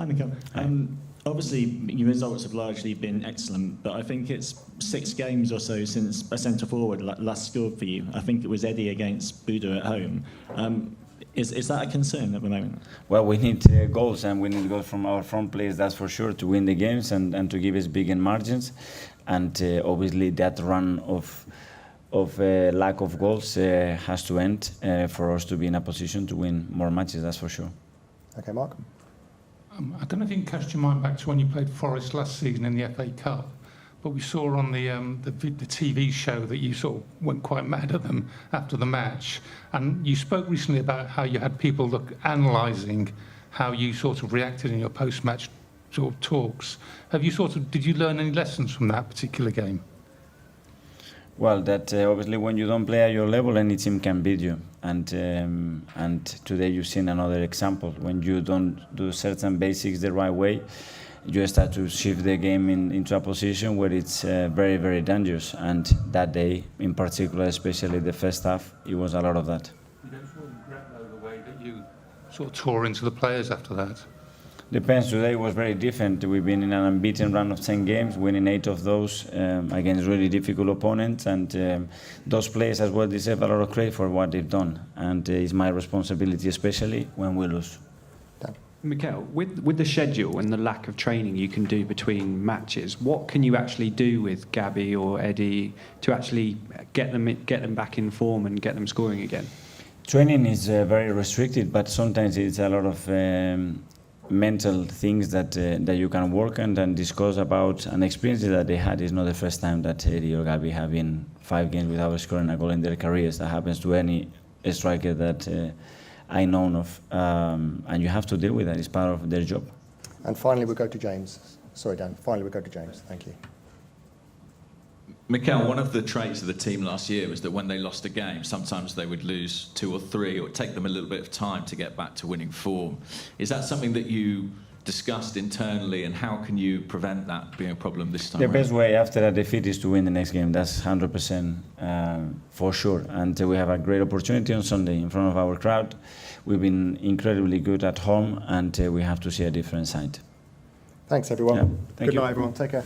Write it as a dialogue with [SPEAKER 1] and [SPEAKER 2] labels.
[SPEAKER 1] Hi, Mikel. Obviously, your results have largely been excellent, but I think it's 6 games or so since a centre-forward last scored for you. I think it was Eddie against Buda at home. Is that a concern at the moment?
[SPEAKER 2] Well, we need goals, and we need goals from our front players, that's for sure, to win the games and to give us big in margins. And obviously that run of lack of goals has to end for us to be in a position to win more matches, that's for sure.
[SPEAKER 3] Okay, Mark.
[SPEAKER 4] I don't know if you can cast your mind back to when you played Forest last season in the FA Cup, but we saw on the TV show that you sort of went quite mad at them after the match. And you spoke recently about how you had people analysing how you sort of reacted in your post-match sort of talks. Did you learn any lessons from that particular game?
[SPEAKER 2] Well, that obviously when you don't play at your level, any team can beat you. And today you've seen another example. When you don't do certain basics the right way, you start to shift the game into a position where it's very, very dangerous. And that day, in particular, especially the first half, it was a lot of that.
[SPEAKER 4] You don't sort of regret, though, the way that you sort of tore into the players after that?
[SPEAKER 2] Depends. Today was very different. We've been in an unbeaten run of 10 games, winning 8 of those against really difficult opponents, and those players as well deserve a lot of credit for what they've done. And it's my responsibility, especially when we lose.
[SPEAKER 5] Mikel, with the schedule and the lack of training you can do between matches, what can you actually do with Gabby or Eddie to actually get them back in form and get them scoring again?
[SPEAKER 2] Training is very restricted, but sometimes it's a lot of mental things that you can work and discuss about, and experiences that they had. Is not the first time that Eddie or Gabby have been 5 games without scoring a goal in their careers. That happens to any striker that I know of, and you have to deal with that. It's part of their job.
[SPEAKER 3] And finally, we'll go to James. Sorry, Dan. Finally, we'll go to James. Thank you.
[SPEAKER 6] Mikel, one of the traits of the team last year was that when they lost a game, sometimes they would lose 2 or 3, or it would take them a little bit of time to get back to winning form. Is that something that you discussed internally, and how can you prevent that being a problem this time
[SPEAKER 2] The
[SPEAKER 6] around?
[SPEAKER 2] best way after a defeat is to win the next game. That's 100% for sure. And we have a great opportunity on Sunday in front of our crowd. We've been incredibly good at home, and we have to see a different side.
[SPEAKER 3] Thanks, everyone.
[SPEAKER 2] Yeah, thank
[SPEAKER 3] Good
[SPEAKER 2] you.
[SPEAKER 3] night, everyone. Take care.